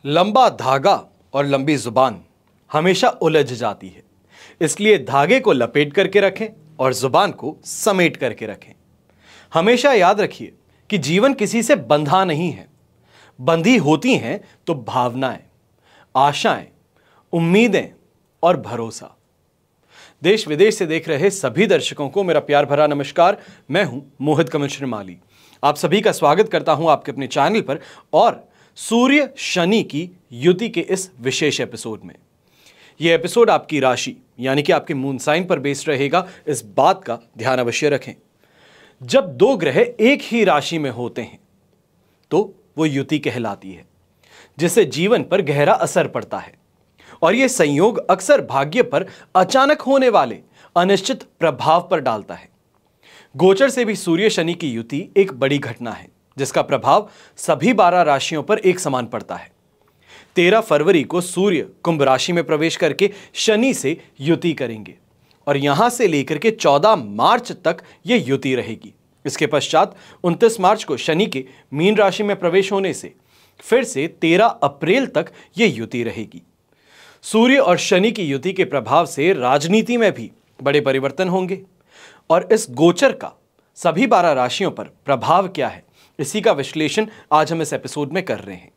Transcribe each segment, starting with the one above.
लंबा धागा और लंबी जुबान हमेशा उलझ जाती है, इसलिए धागे को लपेट करके रखें और जुबान को समेट करके रखें। हमेशा याद रखिए कि जीवन किसी से बंधा नहीं है, बंधी होती हैं तो भावनाएं, आशाएं, उम्मीदें और भरोसा। देश विदेश से देख रहे सभी दर्शकों को मेरा प्यार भरा नमस्कार। मैं हूं मोहित कमल श्रीमाली। आप सभी का स्वागत करता हूं आपके अपने चैनल पर और सूर्य शनि की युति के इस विशेष एपिसोड में। यह एपिसोड आपकी राशि यानी कि आपके मून साइन पर बेस्ड रहेगा, इस बात का ध्यान अवश्य रखें। जब दो ग्रह एक ही राशि में होते हैं तो वो युति कहलाती है, जिससे जीवन पर गहरा असर पड़ता है। और यह संयोग अक्सर भाग्य पर अचानक होने वाले अनिश्चित प्रभाव पर डालता है। गोचर से भी सूर्य शनि की युति एक बड़ी घटना है, जिसका प्रभाव सभी 12 राशियों पर एक समान पड़ता है। 13 फरवरी को सूर्य कुंभ राशि में प्रवेश करके शनि से युति करेंगे और यहां से लेकर के 14 मार्च तक यह युति रहेगी। इसके पश्चात 29 मार्च को शनि के मीन राशि में प्रवेश होने से फिर से 13 अप्रैल तक यह युति रहेगी। सूर्य और शनि की युति के प्रभाव से राजनीति में भी बड़े परिवर्तन होंगे और इस गोचर का सभी 12 राशियों पर प्रभाव क्या है, इसी का विश्लेषण आज हम इस एपिसोड में कर रहे हैं।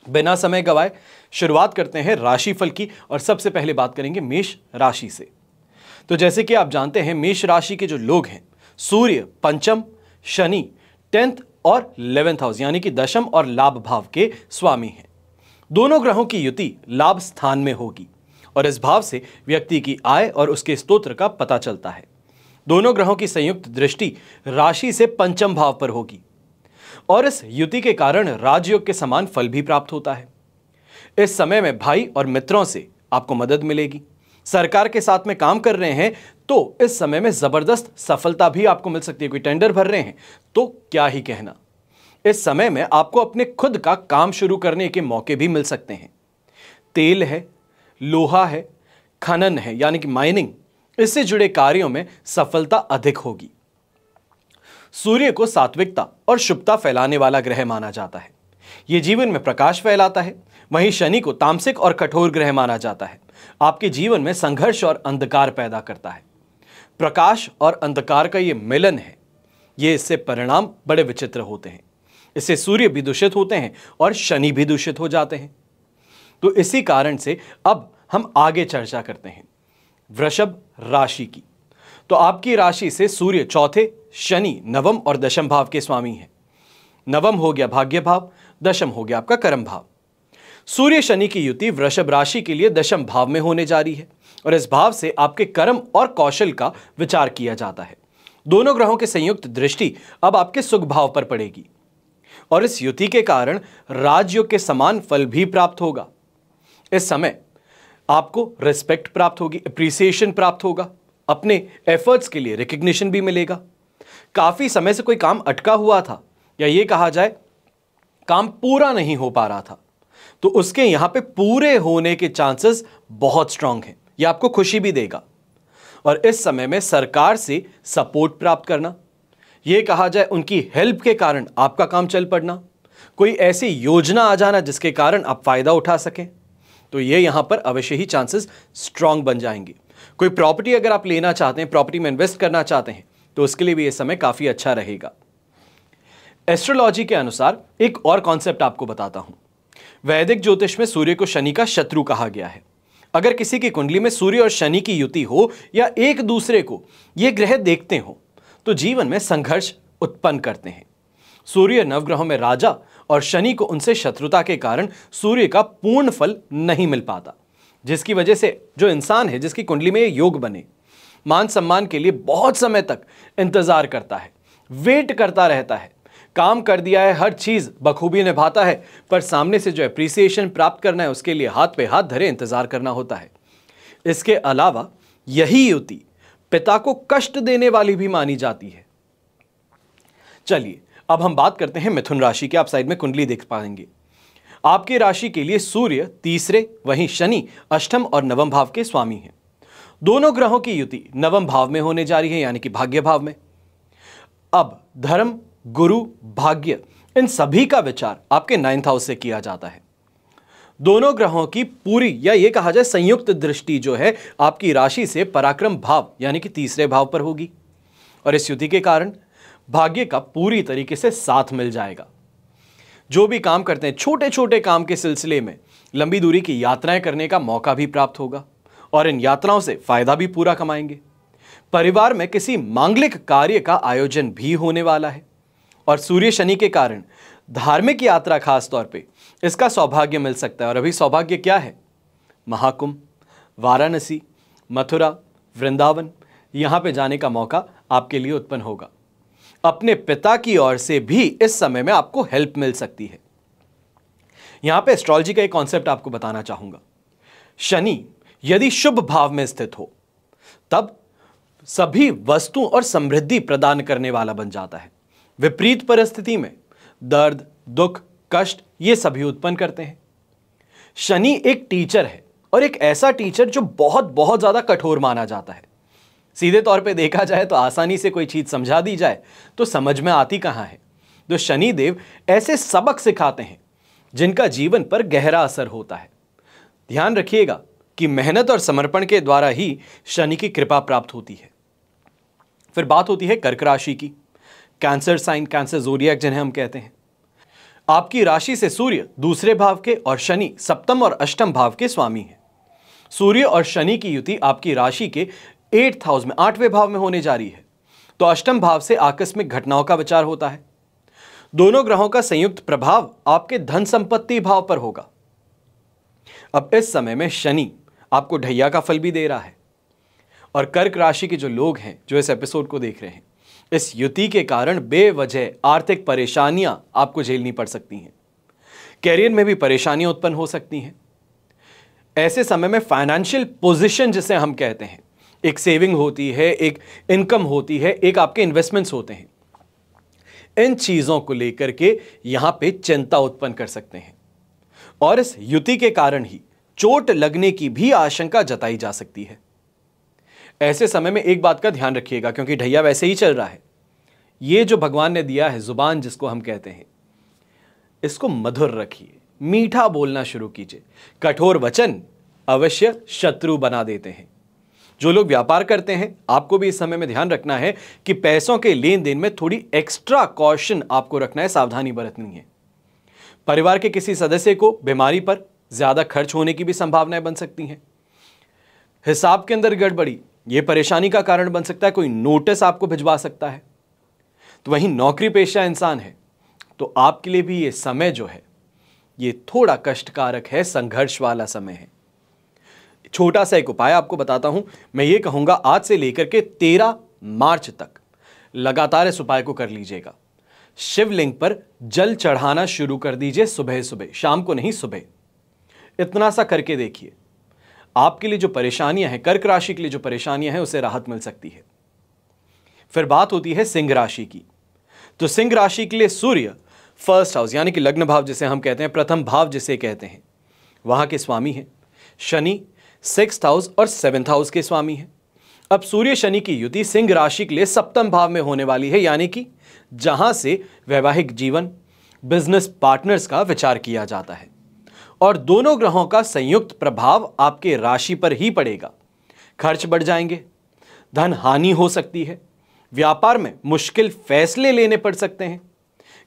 बिना समय गवाए शुरुआत करते हैं राशिफल की और सबसे पहले बात करेंगे मेष राशि से। तो जैसे कि आप जानते हैं, मेष राशि के जो लोग हैं, सूर्य पंचम, शनि 10th और 11th हाउस यानी कि दशम और लाभ भाव के स्वामी हैं। दोनों ग्रहों की युति लाभ स्थान में होगी और इस भाव से व्यक्ति की आय और उसके स्तोत्र का पता चलता है। दोनों ग्रहों की संयुक्त दृष्टि राशि से पंचम भाव पर होगी और इस युति के कारण राजयोग के समान फल भी प्राप्त होता है। इस समय में भाई और मित्रों से आपको मदद मिलेगी। सरकार के साथ में काम कर रहे हैं तो इस समय में जबरदस्त सफलता भी आपको मिल सकती है। कोई टेंडर भर रहे हैं तो क्या ही कहना। इस समय में आपको अपने खुद का काम शुरू करने के मौके भी मिल सकते हैं। तेल है, लोहा है, खनन है यानी कि माइनिंग, इससे जुड़े कार्यों में सफलता अधिक होगी। सूर्य को सात्विकता और शुभता फैलाने वाला ग्रह माना जाता है। यह जीवन में प्रकाश फैलाता है। वहीं शनि को तामसिक और कठोर ग्रह माना जाता है। आपके जीवन में संघर्ष और अंधकार पैदा करता है। प्रकाश और अंधकार का यह मिलन है, ये इससे परिणाम बड़े विचित्र होते हैं। इससे सूर्य भी दूषित होते हैं और शनि भी दूषित हो जाते हैं। तो इसी कारण से अब हम आगे चर्चा करते हैं वृषभ राशि की। तो आपकी राशि से सूर्य चौथे, शनि नवम और दशम भाव के स्वामी हैं। नवम हो गया भाग्य भाव, दशम हो गया आपका कर्म भाव। सूर्य शनि की युति वृषभ राशि के लिए दशम भाव में होने जा रही है और इस भाव से आपके कर्म और कौशल का विचार किया जाता है। दोनों ग्रहों के संयुक्त दृष्टि अब आपके सुख भाव पर पड़ेगी और इस युति के कारण राजयोग के समान फल भी प्राप्त होगा। इस समय आपको रिस्पेक्ट प्राप्त होगी, अप्रिसिएशन प्राप्त होगा, अपने एफर्ट्स के लिए रिकग्निशन भी मिलेगा। काफी समय से कोई काम अटका हुआ था या ये कहा जाए काम पूरा नहीं हो पा रहा था, तो उसके यहां पे पूरे होने के चांसेस बहुत स्ट्रांग हैं। ये आपको खुशी भी देगा। और इस समय में सरकार से सपोर्ट प्राप्त करना, ये कहा जाए उनकी हेल्प के कारण आपका काम चल पड़ना, कोई ऐसी योजना आ जाना जिसके कारण आप फायदा उठा सकें, तो ये यहां पर अवश्य ही चांसेस स्ट्रांग बन जाएंगे। कोई प्रॉपर्टी अगर आप लेना चाहते हैं, प्रॉपर्टी में इन्वेस्ट करना चाहते हैं, तो उसके लिए भी ये समय काफी अच्छा रहेगा। एस्ट्रोलॉजी के अनुसार एक और कॉन्सेप्ट आपको बताता हूं। वैदिक ज्योतिष में सूर्य को शनि का शत्रु कहा गया है। अगर किसी की कुंडली में सूर्य और शनि की युति हो या एक दूसरे को ये ग्रह देखते हो तो जीवन में संघर्ष उत्पन्न करते हैं। सूर्य नवग्रहों में राजा और शनि को उनसे शत्रुता के कारण सूर्य का पूर्ण फल नहीं मिल पाता, जिसकी वजह से जो इंसान है जिसकी कुंडली में ये योग बने, मान सम्मान के लिए बहुत समय तक इंतजार करता है, वेट करता रहता है, काम कर दिया है, हर चीज बखूबी निभाता है, पर सामने से जो एप्रिसिएशन प्राप्त करना है उसके लिए हाथ पे हाथ धरे इंतजार करना होता है। इसके अलावा यही युति पिता को कष्ट देने वाली भी मानी जाती है। चलिए अब हम बात करते हैं मिथुन राशि की। आप साइड में कुंडली देख पाएंगे। आपकी राशि के लिए सूर्य तीसरे, वहीं शनि अष्टम और नवम भाव के स्वामी हैं। दोनों ग्रहों की युति नवम भाव में होने जा रही है यानी कि भाग्य भाव में। अब धर्म, गुरु, भाग्य, इन सभी का विचार आपके 9th हाउस से किया जाता है। दोनों ग्रहों की पूरी या ये कहा जाए संयुक्त दृष्टि जो है आपकी राशि से पराक्रम भाव यानी कि तीसरे भाव पर होगी और इस युति के कारण भाग्य का पूरी तरीके से साथ मिल जाएगा। जो भी काम करते हैं छोटे छोटे काम के सिलसिले में लंबी दूरी की यात्राएं करने का मौका भी प्राप्त होगा और इन यात्राओं से फायदा भी पूरा कमाएंगे। परिवार में किसी मांगलिक कार्य का आयोजन भी होने वाला है और सूर्य शनि के कारण धार्मिक यात्रा खास तौर पे इसका सौभाग्य मिल सकता है। और अभी सौभाग्य क्या है? महाकुंभ, वाराणसी, मथुरा, वृंदावन, यहां पे जाने का मौका आपके लिए उत्पन्न होगा। अपने पिता की ओर से भी इस समय में आपको हेल्प मिल सकती है। यहां पे एस्ट्रोलॉजी का एक कॉन्सेप्ट आपको बताना चाहूंगा। शनि यदि शुभ भाव में स्थित हो तब सभी वस्तु और समृद्धि प्रदान करने वाला बन जाता है। विपरीत परिस्थिति में दर्द, दुख, कष्ट ये सभी उत्पन्न करते हैं। शनि एक टीचर है और एक ऐसा टीचर जो बहुत बहुत ज्यादा कठोर माना जाता है। सीधे तौर पे देखा जाए तो आसानी से कोई चीज समझा दी जाए तो समझ में आती कहां है। तो शनि देव ऐसे सबक सिखाते हैं जिनका जीवन पर गहरा असर होता है। ध्यान रखिएगा कि मेहनत और समर्पण के द्वारा ही शनि की कृपा प्राप्त होती है। फिर बात होती है कर्क राशि की। कैंसर साइन, कैंसर ज़ोडिएक जिन्हें हम कहते हैं। आपकी राशि से सूर्य दूसरे भाव के और शनि सप्तम और अष्टम भाव के स्वामी हैं। सूर्य और शनि की युति आपकी राशि के 8th हाउस में, 8वें भाव में होने जा रही है। तो अष्टम भाव से आकस्मिक घटनाओं का विचार होता है। दोनों ग्रहों का संयुक्त प्रभाव आपके धन संपत्ति भाव पर होगा। अब इस समय में शनि आपको ढैया का फल भी दे रहा है और कर्क राशि के जो लोग हैं जो इस एपिसोड को देख रहे हैं, इस युति के कारण बेवजह आर्थिक परेशानियां आपको झेलनी पड़ सकती हैं। कैरियर में भी परेशानियां उत्पन्न हो सकती हैं। ऐसे समय में फाइनेंशियल पोजीशन जिसे हम कहते हैं, एक सेविंग होती है, एक इनकम होती है, एक आपके इन्वेस्टमेंट्स होते हैं, इन चीजों को लेकर के यहां पे चिंता उत्पन्न कर सकते हैं और इस युति के कारण ही चोट लगने की भी आशंका जताई जा सकती है। ऐसे समय में एक बात का ध्यान रखिएगा, क्योंकि ढैया वैसे ही चल रहा है। ये जो भगवान ने दिया है जुबान जिसको हम कहते हैं, इसको मधुर रखिए, मीठा बोलना शुरू कीजिए। कठोर वचन अवश्य शत्रु बना देते हैं। जो लोग व्यापार करते हैं, आपको भी इस समय में ध्यान रखना है कि पैसों के लेन देन में थोड़ी एक्स्ट्रा कॉशन आपको रखना है, सावधानी बरतनी है। परिवार के किसी सदस्य को बीमारी पर ज्यादा खर्च होने की भी संभावनाएं बन सकती हैं। हिसाब के अंदर गड़बड़ी ये परेशानी का कारण बन सकता है। कोई नोटिस आपको भिजवा सकता है। तो वहीं नौकरी पेशा इंसान है तो आपके लिए भी ये समय जो है ये थोड़ा कष्टकारक है, संघर्ष वाला समय है। छोटा सा एक उपाय आपको बताता हूं। मैं ये कहूंगा आज से लेकर के 13 मार्च तक लगातार इस उपाय को कर लीजिएगा। शिवलिंग पर जल चढ़ाना शुरू कर दीजिए सुबह सुबह, शाम को नहीं, सुबह। इतना सा करके देखिए, आपके लिए जो परेशानियां हैं, कर्क राशि के लिए जो परेशानियां हैं, उसे राहत मिल सकती है। फिर बात होती है सिंह राशि की। तो सिंह राशि के लिए सूर्य फर्स्ट हाउस यानी कि लग्न भाव जिसे हम कहते हैं, प्रथम भाव जिसे कहते हैं, वहां के स्वामी हैं। शनि 6th हाउस और 7th हाउस के स्वामी हैं। अब सूर्य शनि की युति सिंह राशि के लिए सप्तम भाव में होने वाली है, यानी कि जहां से वैवाहिक जीवन, बिजनेस पार्टनर्स का विचार किया जाता है। और दोनों ग्रहों का संयुक्त प्रभाव आपके राशि पर ही पड़ेगा। खर्च बढ़ जाएंगे, धन हानि हो सकती है, व्यापार में मुश्किल फैसले लेने पड़ सकते हैं,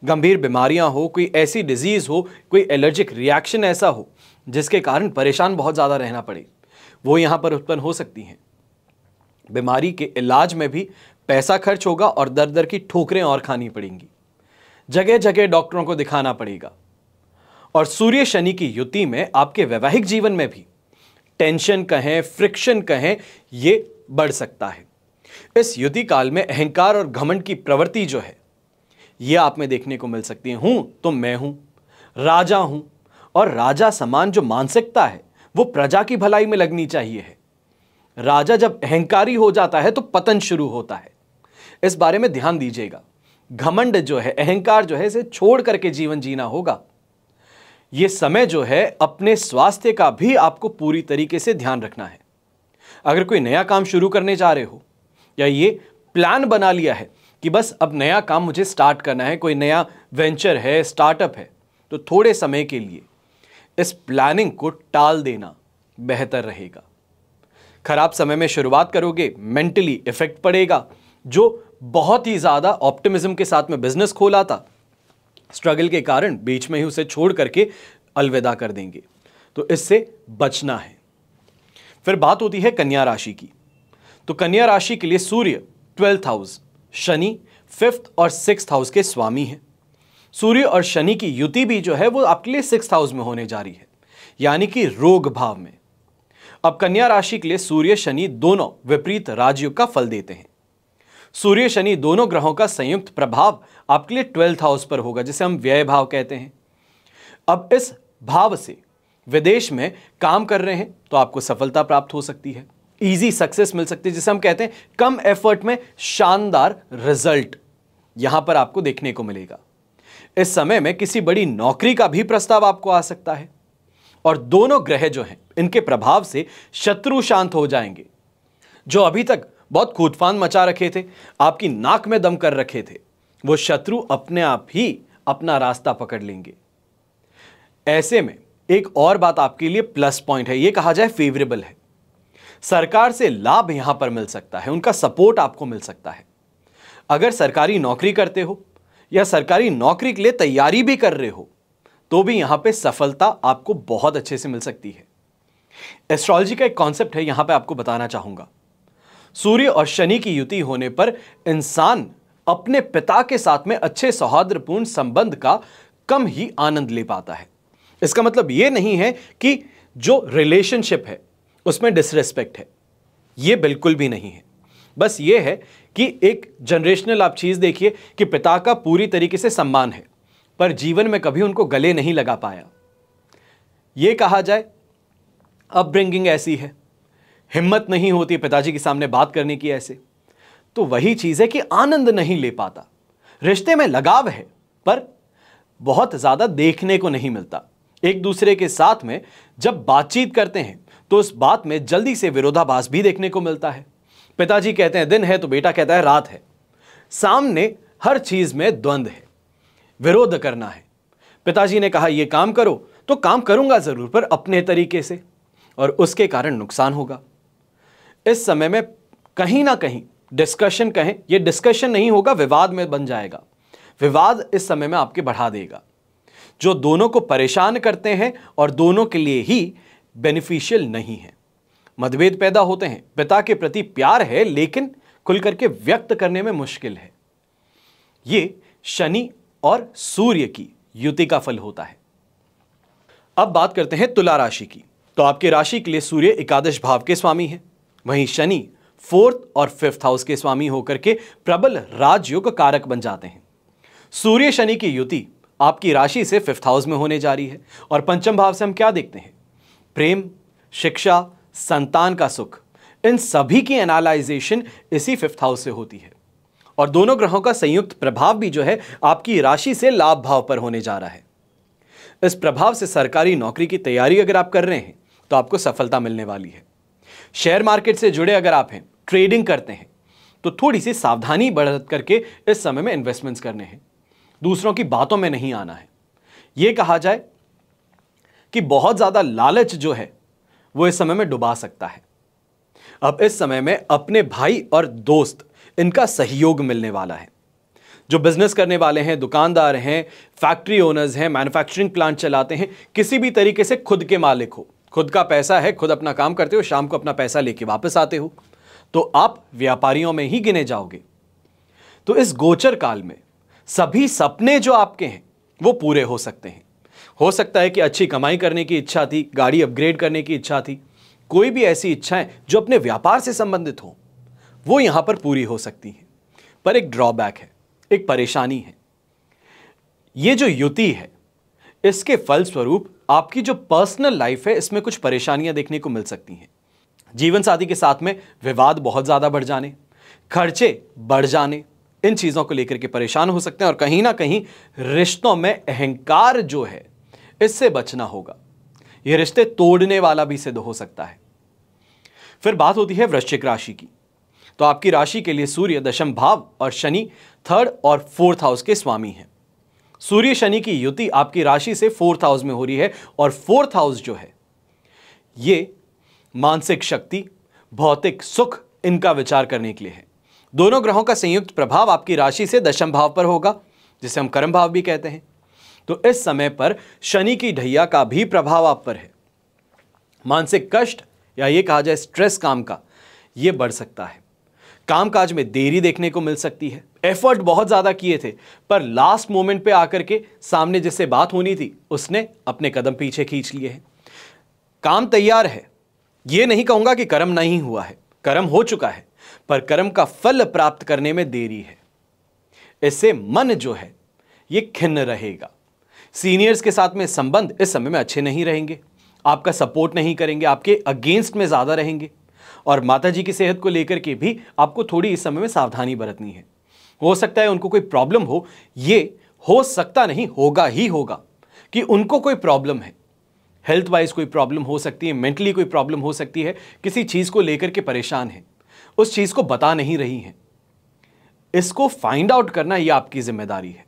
गंभीर बीमारियां हो, कोई ऐसी डिजीज हो, कोई एलर्जिक रिएक्शन ऐसा हो जिसके कारण परेशान बहुत ज्यादा रहना पड़े, वो यहां पर उत्पन्न हो सकती हैं। बीमारी के इलाज में भी पैसा खर्च होगा और दर दर की ठोकरें और खानी पड़ेंगी। जगह जगह डॉक्टरों को दिखाना पड़ेगा। और सूर्य शनि की युति में आपके वैवाहिक जीवन में भी टेंशन कहें, फ्रिक्शन कहें, ये बढ़ सकता है। इस युति काल में अहंकार और घमंड की प्रवृत्ति जो है ये आप में देखने को मिल सकती है। हूं तो मैं हूं, राजा हूं, और राजा समान जो मानसिकता है वो प्रजा की भलाई में लगनी चाहिए है। राजा जब अहंकारी हो जाता है तो पतन शुरू होता है। इस बारे में ध्यान दीजिएगा। घमंड जो है, अहंकार जो है, इसे छोड़ करके जीवन जीना होगा। यह समय जो है अपने स्वास्थ्य का भी आपको पूरी तरीके से ध्यान रखना है। अगर कोई नया काम शुरू करने जा रहे हो या ये प्लान बना लिया है कि बस अब नया काम मुझे स्टार्ट करना है, कोई नया वेंचर है, स्टार्टअप है, तो थोड़े समय के लिए इस प्लानिंग को टाल देना बेहतर रहेगा। खराब समय में शुरुआत करोगे, मेंटली इफेक्ट पड़ेगा। जो बहुत ही ज्यादा ऑप्टिमिज्म के साथ में बिजनेस खोला था, स्ट्रगल के कारण बीच में ही उसे छोड़ करके अलविदा कर देंगे, तो इससे बचना है। फिर बात होती है कन्या राशि की। तो कन्या राशि के लिए सूर्य 12th हाउस, शनि 5th और 6th हाउस के स्वामी हैं। सूर्य और शनि की युति भी जो है वो आपके लिए 6th हाउस में होने जा रही है, यानी कि रोग भाव में। अब कन्या राशि के लिए सूर्य शनि दोनों विपरीत राजयोग का फल देते हैं। सूर्य शनि दोनों ग्रहों का संयुक्त प्रभाव आपके लिए 12th हाउस पर होगा, जिसे हम व्यय भाव कहते हैं। अब इस भाव से विदेश में काम कर रहे हैं तो आपको सफलता प्राप्त हो सकती है, इजी सक्सेस मिल सकती है, जिसे हम कहते हैं कम एफर्ट में शानदार रिजल्ट यहां पर आपको देखने को मिलेगा। इस समय में किसी बड़ी नौकरी का भी प्रस्ताव आपको आ सकता है। और दोनों ग्रह जो हैं, इनके प्रभाव से शत्रु शांत हो जाएंगे। जो अभी तक बहुत कूदफान मचा रखे थे, आपकी नाक में दम कर रखे थे, वो शत्रु अपने आप ही अपना रास्ता पकड़ लेंगे। ऐसे में एक और बात आपके लिए प्लस पॉइंट है, ये कहा जाए फेवरेबल है। सरकार से लाभ यहां पर मिल सकता है, उनका सपोर्ट आपको मिल सकता है। अगर सरकारी नौकरी करते हो या सरकारी नौकरी के लिए तैयारी भी कर रहे हो, तो भी यहां पे सफलता आपको बहुत अच्छे से मिल सकती है। एस्ट्रोलॉजी का एक कॉन्सेप्ट है, यहां पे आपको बताना चाहूंगा। सूर्य और शनि की युति होने पर इंसान अपने पिता के साथ में अच्छे सौहार्दपूर्ण संबंध का कम ही आनंद ले पाता है। इसका मतलब यह नहीं है कि जो रिलेशनशिप है उसमें डिसरिस्पेक्ट है, यह बिल्कुल भी नहीं है। बस यह है कि एक जनरेशनल आप चीज देखिए कि पिता का पूरी तरीके से सम्मान है, पर जीवन में कभी उनको गले नहीं लगा पाया। यह कहा जाए अपब्रिंगिंग ऐसी है, हिम्मत नहीं होती पिताजी के सामने बात करने की ऐसे। तो वही चीज है कि आनंद नहीं ले पाता। रिश्ते में लगाव है पर बहुत ज्यादा देखने को नहीं मिलता। एक दूसरे के साथ में जब बातचीत करते हैं तो उस बात में जल्दी से विरोधाभास भी देखने को मिलता है। पिताजी कहते हैं दिन है तो बेटा कहता है रात है। सामने हर चीज में द्वंद्व है, विरोध करना है। पिताजी ने कहा यह काम करो तो काम करूंगा जरूर, पर अपने तरीके से, और उसके कारण नुकसान होगा। इस समय में कहीं ना कहीं डिस्कशन कहें, यह डिस्कशन नहीं होगा, विवाद में बन जाएगा। विवाद इस समय में आपके बढ़ा देगा, जो दोनों को परेशान करते हैं और दोनों के लिए ही बेनिफिशियल नहीं है। मतभेद पैदा होते हैं, पिता के प्रति प्यार है लेकिन खुल करके व्यक्त करने में मुश्किल है। यह शनि और सूर्य की युति का फल होता है। अब बात करते हैं तुला राशि की। तो आपके राशि के लिए सूर्य एकादश भाव के स्वामी हैं, वहीं शनि 4th और 5th हाउस के स्वामी होकर के प्रबल राजयोग कारक बन जाते हैं। सूर्य शनि की युति आपकी राशि से 5th हाउस में होने जा रही है, और पंचम भाव से हम क्या देखते हैं? प्रेम, शिक्षा, संतान का सुख, इन सभी की एनालाइजेशन इसी 5th हाउस से होती है। और दोनों ग्रहों का संयुक्त प्रभाव भी जो है आपकी राशि से लाभ भाव पर होने जा रहा है। इस प्रभाव से सरकारी नौकरी की तैयारी अगर आप कर रहे हैं तो आपको सफलता मिलने वाली है। शेयर मार्केट से जुड़े अगर आप हैं, ट्रेडिंग करते हैं, तो थोड़ी सी सावधानी बरत करके इस समय में इन्वेस्टमेंट्स करने हैं। दूसरों की बातों में नहीं आना है। यह कहा जाए कि बहुत ज्यादा लालच जो है वो इस समय में डुबा सकता है। अब इस समय में अपने भाई और दोस्त, इनका सहयोग मिलने वाला है। जो बिजनेस करने वाले हैं, दुकानदार हैं, फैक्ट्री ओनर्स हैं, मैन्युफैक्चरिंग प्लांट चलाते हैं, किसी भी तरीके से खुद के मालिक हो, खुद का पैसा है, खुद अपना काम करते हो, शाम को अपना पैसा लेके वापस आते हो, तो आप व्यापारियों में ही गिने जाओगे। तो इस गोचर काल में सभी सपने जो आपके हैं वो पूरे हो सकते हैं। हो सकता है कि अच्छी कमाई करने की इच्छा थी, गाड़ी अपग्रेड करने की इच्छा थी, कोई भी ऐसी इच्छाएं जो अपने व्यापार से संबंधित हो, वो यहां पर पूरी हो सकती हैं। पर एक ड्रॉबैक है, एक परेशानी है। ये जो युति है, इसके फलस्वरूप आपकी जो पर्सनल लाइफ है, इसमें कुछ परेशानियां देखने को मिल सकती हैं। जीवन साथी के साथ में विवाद बहुत ज्यादा बढ़ जाने, खर्चे बढ़ जाने, इन चीजों को लेकर के परेशान हो सकते हैं। और कहीं ना कहीं रिश्तों में अहंकार जो है, इससे बचना होगा। यह रिश्ते तोड़ने वाला भी सिद्ध हो सकता है। फिर बात होती है वृश्चिक राशि की। तो आपकी राशि के लिए सूर्य दशम भाव और शनि 3rd और 4th हाउस के स्वामी हैं। सूर्य शनि की युति आपकी राशि से 4th हाउस में हो रही है और 4th हाउस जो है ये मानसिक शक्ति, भौतिक सुख, इनका विचार करने के लिए है। दोनों ग्रहों का संयुक्त प्रभाव आपकी राशि से दशम भाव पर होगा, जिसे हम कर्म भाव भी कहते हैं। तो इस समय पर शनि की ढैया का भी प्रभाव आप पर है। मानसिक कष्ट या ये कहा जाए स्ट्रेस काम का, ये बढ़ सकता है। कामकाज में देरी देखने को मिल सकती है। एफर्ट बहुत ज्यादा किए थे पर लास्ट मोमेंट पे आकर के सामने जिससे बात होनी थी उसने अपने कदम पीछे खींच लिए हैं। काम तैयार है, ये नहीं कहूंगा कि कर्म नहीं हुआ है, कर्म हो चुका है, पर कर्म का फल प्राप्त करने में देरी है। इससे मन जो है ये खिन्न रहेगा। सीनियर्स के साथ में संबंध इस समय में अच्छे नहीं रहेंगे, आपका सपोर्ट नहीं करेंगे, आपके अगेंस्ट में ज्यादा रहेंगे। और माताजी की सेहत को लेकर के भी आपको थोड़ी इस समय में सावधानी बरतनी है। हो सकता है उनको कोई प्रॉब्लम हो, ये हो सकता नहीं, होगा ही होगा कि उनको कोई प्रॉब्लम है, हेल्थ वाइज कोई प्रॉब्लम हो सकती है, मेंटली कोई प्रॉब्लम हो सकती है, किसी चीज को लेकर के परेशान है, उस चीज को बता नहीं रही हैं। इसको फाइंड आउट करना यह आपकी जिम्मेदारी है।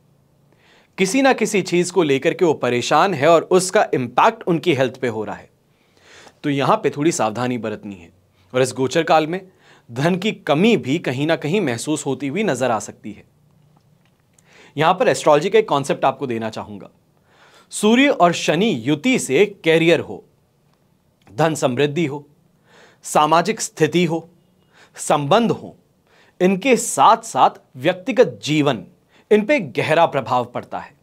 किसी ना किसी चीज को लेकर के वो परेशान है और उसका इंपैक्ट उनकी हेल्थ पे हो रहा है, तो यहां पे थोड़ी सावधानी बरतनी है। और इस गोचर काल में धन की कमी भी कहीं ना कहीं महसूस होती हुई नजर आ सकती है। यहां पर एस्ट्रोलॉजी का एक कॉन्सेप्ट आपको देना चाहूंगा। सूर्य और शनि युति से कैरियर हो, धन समृद्धि हो, सामाजिक स्थिति हो, संबंध हो, इनके साथ साथ व्यक्तिगत जीवन, इन पे गहरा प्रभाव पड़ता है।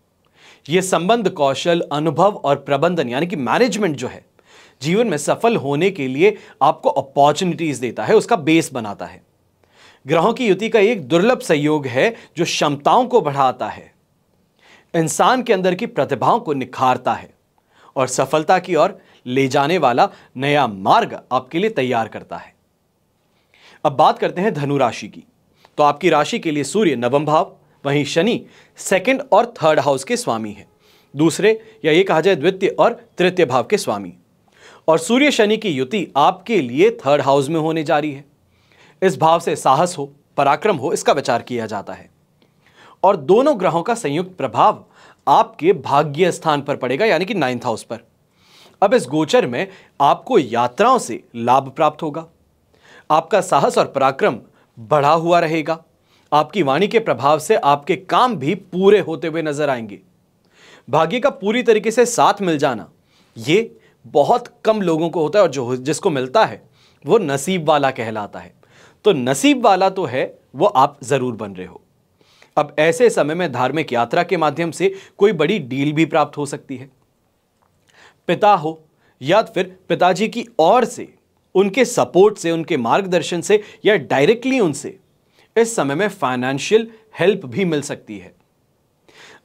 यह संबंध कौशल, अनुभव और प्रबंधन यानी कि मैनेजमेंट जो है जीवन में सफल होने के लिए आपको अपॉर्चुनिटीज देता है, उसका बेस बनाता है। ग्रहों की युति का एक दुर्लभ संयोग है जो क्षमताओं को बढ़ाता है, इंसान के अंदर की प्रतिभाओं को निखारता है और सफलता की ओर ले जाने वाला नया मार्ग आपके लिए तैयार करता है। अब बात करते हैं धनु राशि की। तो आपकी राशि के लिए सूर्य नवम भाव, वहीं शनि 2nd और 3rd हाउस के स्वामी हैं, दूसरे या ये कहा जाए द्वितीय और तृतीय भाव के स्वामी। और सूर्य शनि की युति आपके लिए 3rd हाउस में होने जा रही है। इस भाव से साहस हो, पराक्रम हो, इसका विचार किया जाता है। और दोनों ग्रहों का संयुक्त प्रभाव आपके भाग्य स्थान पर पड़ेगा यानी कि 9th हाउस पर। अब इस गोचर में आपको यात्राओं से लाभ प्राप्त होगा, आपका साहस और पराक्रम बढ़ा हुआ रहेगा, आपकी वाणी के प्रभाव से आपके काम भी पूरे होते हुए नजर आएंगे। भाग्य का पूरी तरीके से साथ मिल जाना ये बहुत कम लोगों को होता है और जो जिसको मिलता है वो नसीब वाला कहलाता है। तो नसीब वाला तो है, वो आप जरूर बन रहे हो। अब ऐसे समय में धार्मिक यात्रा के माध्यम से कोई बड़ी डील भी प्राप्त हो सकती है। पिता हो या फिर पिताजी की ओर से, उनके सपोर्ट से, उनके मार्गदर्शन से या डायरेक्टली उनसे इस समय में फाइनेंशियल हेल्प भी मिल सकती है।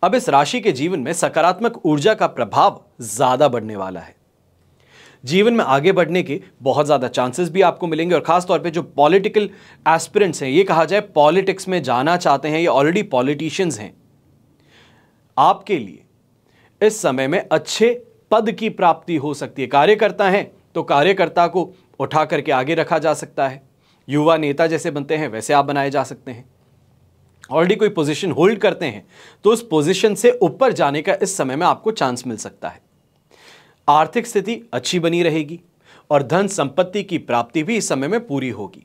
अब इस राशि के जीवन में सकारात्मक ऊर्जा का प्रभाव ज्यादा बढ़ने वाला है। जीवन में आगे बढ़ने के बहुत ज्यादा चांसेस भी आपको मिलेंगे और खासतौर पे जो पॉलिटिकल एस्पिरेंट्स हैं, ये कहा जाए पॉलिटिक्स में जाना चाहते हैं या ऑलरेडी पॉलिटिशियंस हैं, आपके लिए इस समय में अच्छे पद की प्राप्ति हो सकती है। कार्यकर्ता हैं तो कार्यकर्ता को उठा करके आगे रखा जा सकता है। युवा नेता जैसे बनते हैं वैसे आप बनाए जा सकते हैं। ऑलरेडी कोई पोजीशन होल्ड करते हैं तो उस पोजीशन से ऊपर जाने का इस समय में आपको चांस मिल सकता है। आर्थिक स्थिति अच्छी बनी रहेगी और धन संपत्ति की प्राप्ति भी इस समय में पूरी होगी।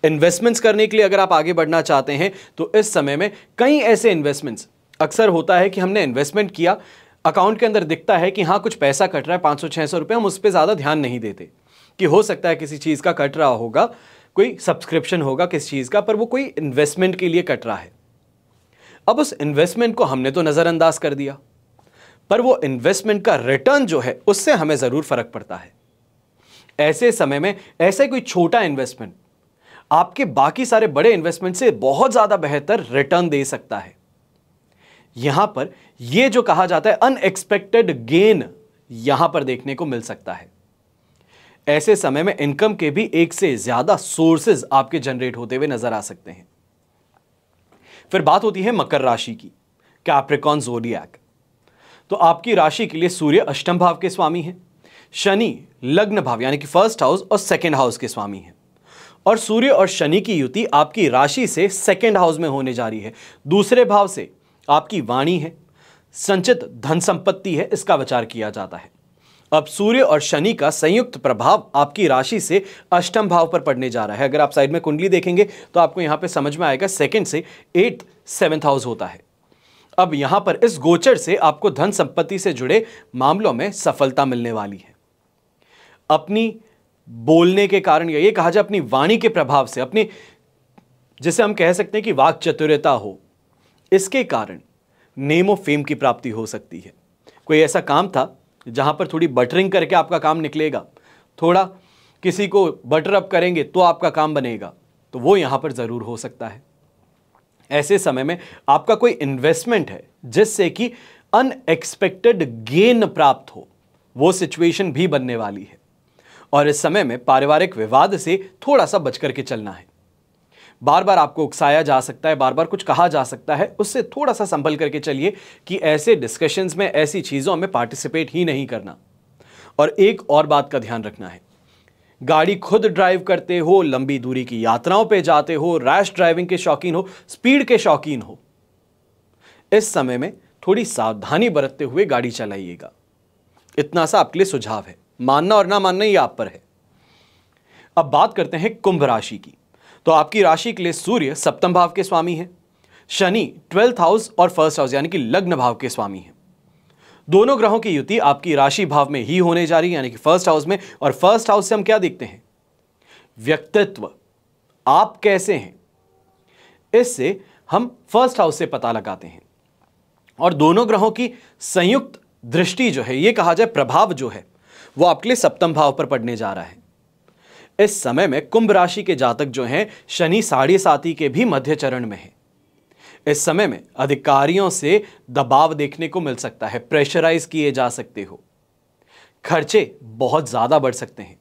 इन्वेस्टमेंट्स करने के लिए अगर आप आगे बढ़ना चाहते हैं तो इस समय में कई ऐसे इन्वेस्टमेंट्स, अक्सर होता है कि हमने इन्वेस्टमेंट किया, अकाउंट के अंदर दिखता है कि हाँ कुछ पैसा कट रहा है 500-600 रुपये, हम उस पर ज़्यादा ध्यान नहीं देते कि हो सकता है किसी चीज़ का कट रहा होगा, कोई सब्सक्रिप्शन होगा किस चीज़ का, पर वो कोई इन्वेस्टमेंट के लिए कट रहा है। अब उस इन्वेस्टमेंट को हमने तो नज़रअंदाज कर दिया, पर वो इन्वेस्टमेंट का रिटर्न जो है उससे हमें ज़रूर फर्क पड़ता है। ऐसे समय में ऐसे कोई छोटा इन्वेस्टमेंट आपके बाकी सारे बड़े इन्वेस्टमेंट से बहुत ज़्यादा बेहतर रिटर्न दे सकता है। यहां पर यह जो कहा जाता है अनएक्सपेक्टेड गेन यहां पर देखने को मिल सकता है। ऐसे समय में इनकम के भी एक से ज्यादा सोर्सेज आपके जनरेट होते हुए नजर आ सकते हैं। फिर बात होती है मकर राशि की, कैप्रिकॉर्न ज़ोडिएक। तो आपकी राशि के लिए सूर्य अष्टम भाव के स्वामी हैं, शनि लग्न भाव यानी कि 1st हाउस और 2nd हाउस के स्वामी हैं। और सूर्य और शनि की युति आपकी राशि से 2nd हाउस में होने जा रही है। दूसरे भाव से आपकी वाणी है, संचित धन संपत्ति है, इसका विचार किया जाता है। अब सूर्य और शनि का संयुक्त प्रभाव आपकी राशि से अष्टम भाव पर पड़ने जा रहा है। अगर आप साइड में कुंडली देखेंगे तो आपको यहां पे समझ में आएगा, सेकंड से 8th 7th हाउस होता है। अब यहां पर इस गोचर से आपको धन संपत्ति से जुड़े मामलों में सफलता मिलने वाली है। अपनी बोलने के कारण, या ये कहा जाए अपनी वाणी के प्रभाव से, अपनी जिसे हम कह सकते हैं कि वाक चातुर्यता हो, इसके कारण नेम ऑफ फेम की प्राप्ति हो सकती है। कोई ऐसा काम था जहां पर थोड़ी बटरिंग करके आपका काम निकलेगा, थोड़ा किसी को बटर अप करेंगे तो आपका काम बनेगा, तो वो यहां पर जरूर हो सकता है। ऐसे समय में आपका कोई इन्वेस्टमेंट है जिससे कि अनएक्सपेक्टेड गेन प्राप्त हो, वो सिचुएशन भी बनने वाली है। और इस समय में पारिवारिक विवाद से थोड़ा सा बच करके चलना है। बार बार आपको उकसाया जा सकता है, बार बार कुछ कहा जा सकता है, उससे थोड़ा सा संभल करके चलिए कि ऐसे डिस्कशंस में, ऐसी चीजों में पार्टिसिपेट ही नहीं करना। और एक और बात का ध्यान रखना है, गाड़ी खुद ड्राइव करते हो, लंबी दूरी की यात्राओं पे जाते हो, रैश ड्राइविंग के शौकीन हो, स्पीड के शौकीन हो, इस समय में थोड़ी सावधानी बरतते हुए गाड़ी चलाइएगा। इतना सा आपके लिए सुझाव है, मानना और ना मानना ये आप पर है। अब बात करते हैं कुंभ राशि की। तो आपकी राशि के लिए सूर्य सप्तम भाव के स्वामी है, शनि 12th हाउस और 1st हाउस यानी कि लग्न भाव के स्वामी है। दोनों ग्रहों की युति आपकी राशि भाव में ही होने जा रही है, यानी कि 1st हाउस में। और 1st हाउस से हम क्या देखते हैं? व्यक्तित्व, आप कैसे हैं, इससे हम 1st हाउस से पता लगाते हैं। और दोनों ग्रहों की संयुक्त दृष्टि जो है, ये कहा जाए प्रभाव जो है, वो आपके लिए सप्तम भाव पर पड़ने जा रहा है। इस समय में कुंभ राशि के जातक जो हैं, शनि 7.5 के भी मध्य चरण में है। इस समय में अधिकारियों से दबाव देखने को मिल सकता है, प्रेशराइज किए जा सकते हो, खर्चे बहुत ज्यादा बढ़ सकते हैं।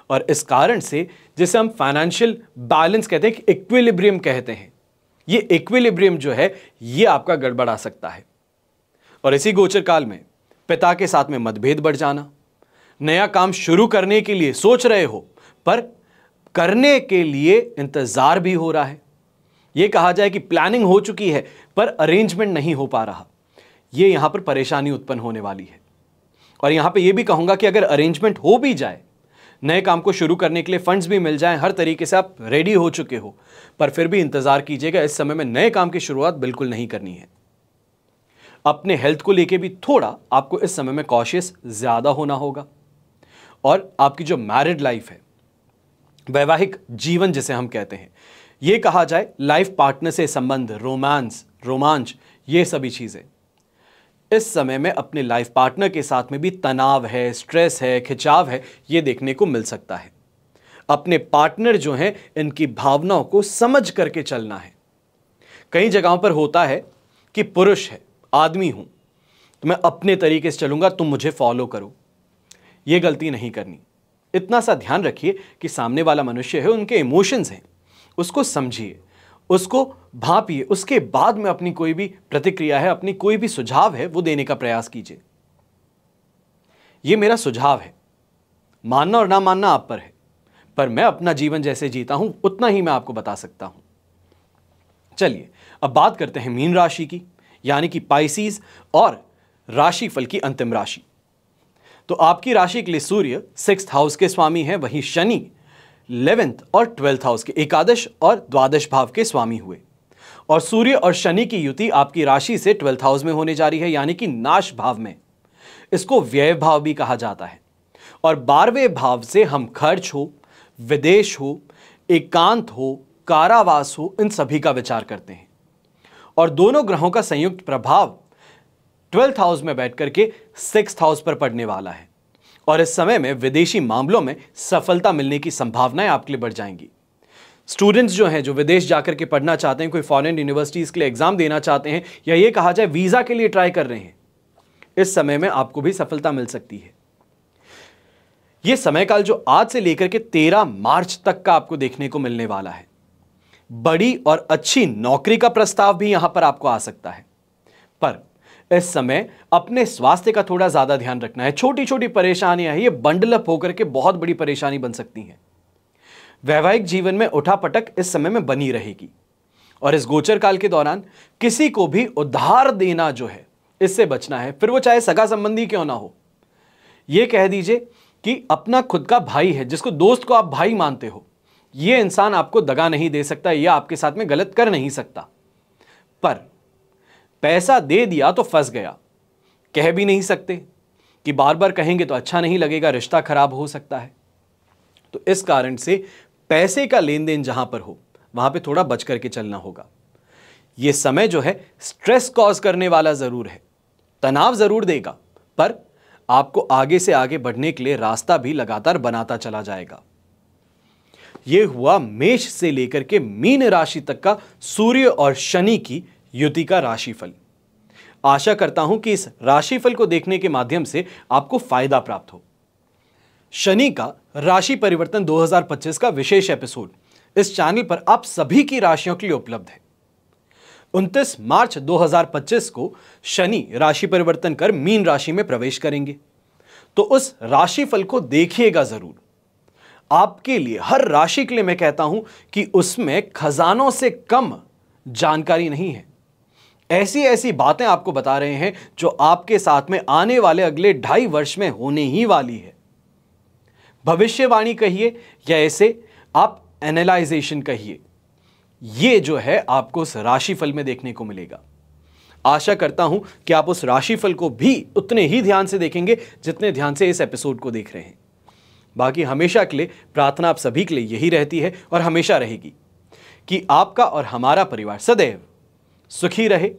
और इस कारण से जिसे हम फाइनेंशियल बैलेंस कहते हैं, इक्विलिब्रियम कहते हैं, ये इक्विलिब्रियम जो है ये आपका गड़बड़ा सकता है। और इसी गोचर काल में पिता के साथ में मतभेद बढ़ जाना, नया काम शुरू करने के लिए सोच रहे हो पर करने के लिए इंतजार भी हो रहा है, यह कहा जाए कि प्लानिंग हो चुकी है पर अरेंजमेंट नहीं हो पा रहा, यह यहां पर परेशानी उत्पन्न होने वाली है। और यहां पे यह भी कहूंगा कि अगर अरेंजमेंट हो भी जाए, नए काम को शुरू करने के लिए फंड्स भी मिल जाएं, हर तरीके से आप रेडी हो चुके हो, पर फिर भी इंतजार कीजिएगा। इस समय में नए काम की शुरुआत बिल्कुल नहीं करनी है। अपने हेल्थ को लेके भी थोड़ा आपको इस समय में कॉशियस ज्यादा होना होगा। और आपकी जो मैरिड लाइफ है, वैवाहिक जीवन जिसे हम कहते हैं, यह कहा जाए लाइफ पार्टनर से संबंध, रोमांच, ये सभी चीजें इस समय में अपने लाइफ पार्टनर के साथ में भी तनाव है, स्ट्रेस है, खिंचाव है, ये देखने को मिल सकता है। अपने पार्टनर जो हैं, इनकी भावनाओं को समझ करके चलना है। कई जगहों पर होता है कि पुरुष है, आदमी हूं तो मैं अपने तरीके से चलूंगा, तुम मुझे फॉलो करो। यह गलती नहीं करनी। इतना सा ध्यान रखिए कि सामने वाला मनुष्य है, उनके इमोशंस हैं, उसको समझिए, उसको भांपिए, उसके बाद में अपनी कोई भी प्रतिक्रिया है, अपनी कोई भी सुझाव है, वो देने का प्रयास कीजिए। यह मेरा सुझाव है, मानना और ना मानना आप पर है, पर मैं अपना जीवन जैसे जीता हूं उतना ही मैं आपको बता सकता हूं। चलिए अब बात करते हैं मीन राशि की, यानी कि पाइसीज, और राशिफल की अंतिम राशि। तो आपकी राशि के लिए सूर्य 6th हाउस के स्वामी है, वहीं शनि 11th और 12th हाउस के, एकादश और द्वादश भाव के स्वामी हुए। और सूर्य और शनि की युति आपकी राशि से 12th हाउस में होने जा रही है, यानी कि नाश भाव में। इसको व्यय भाव भी कहा जाता है। और 12वें भाव से हम खर्च हो, विदेश हो, एकांत हो, कारावास हो, इन सभी का विचार करते हैं। और दोनों ग्रहों का संयुक्त प्रभाव 12th हाउस में बैठ करके 6th हाउस पर पड़ने वाला है। और इस समय में विदेशी मामलों में सफलता मिलने की संभावनाएं आपके लिए बढ़ जाएंगी। स्टूडेंट्स जो हैं, जो विदेश जाकर के पढ़ना चाहते हैं, कोई फॉरेन यूनिवर्सिटीज के लिए एग्जाम देना चाहते हैं, या ये कहा जाए वीजा के लिए ट्राई कर रहे हैं, इस समय में आपको भी सफलता मिल सकती है। यह समयकाल जो आज से लेकर के 13 मार्च तक का आपको देखने को मिलने वाला है। बड़ी और अच्छी नौकरी का प्रस्ताव भी यहां पर आपको आ सकता है, पर इस समय अपने स्वास्थ्य का थोड़ा ज्यादा ध्यान रखना है। छोटी छोटी परेशानियां हैं, ये बंडल अप होकर के बहुत बड़ी परेशानी बन सकती हैं। वैवाहिक जीवन में उठापटक इस समय में बनी रहेगी। और इस गोचर काल के दौरान किसी को भी उधार देना जो है, इससे बचना है, फिर वो चाहे सगा संबंधी क्यों ना हो। ये कह दीजिए कि अपना खुद का भाई है, जिसको दोस्त को आप भाई मानते हो, ये इंसान आपको दगा नहीं दे सकता या आपके साथ में गलत कर नहीं सकता। पर पैसा दे दिया तो फंस गया, कह भी नहीं सकते कि बार बार कहेंगे तो अच्छा नहीं लगेगा, रिश्ता खराब हो सकता है। तो इस कारण से पैसे का लेन देन जहां पर हो वहां पे थोड़ा बच करके चलना होगा। यह समय जो है स्ट्रेस कॉज करने वाला जरूर है, तनाव जरूर देगा, पर आपको आगे से आगे बढ़ने के लिए रास्ता भी लगातार बनाता चला जाएगा। यह हुआ मेष से लेकर के मीन राशि तक का सूर्य और शनि की युति का राशिफल। आशा करता हूं कि इस राशिफल को देखने के माध्यम से आपको फायदा प्राप्त हो। शनि का राशि परिवर्तन 2025 का विशेष एपिसोड इस चैनल पर आप सभी की राशियों के लिए उपलब्ध है। 29 मार्च 2025 को शनि राशि परिवर्तन कर मीन राशि में प्रवेश करेंगे, तो उस राशिफल को देखिएगा जरूर। आपके लिए, हर राशि के लिए मैं कहता हूं कि उसमें खजानों से कम जानकारी नहीं है। ऐसी ऐसी बातें आपको बता रहे हैं जो आपके साथ में आने वाले अगले 2.5 वर्ष में होने ही वाली है। भविष्यवाणी कहिए या ऐसे आप एनालाइजेशन कहिए, यह जो है आपको उस राशिफल में देखने को मिलेगा। आशा करता हूं कि आप उस राशिफल को भी उतने ही ध्यान से देखेंगे जितने ध्यान से इस एपिसोड को देख रहे हैं। बाकी हमेशा के लिए प्रार्थना आप सभी के लिए यही रहती है और हमेशा रहेगी कि आपका और हमारा परिवार सदैव सुखी रहे,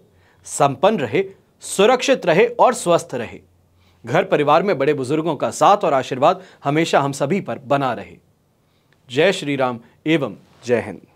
संपन्न रहे, सुरक्षित रहे और स्वस्थ रहे। घर परिवार में बड़े बुजुर्गों का साथ और आशीर्वाद हमेशा हम सभी पर बना रहे। जय श्री राम एवं जय हिंद।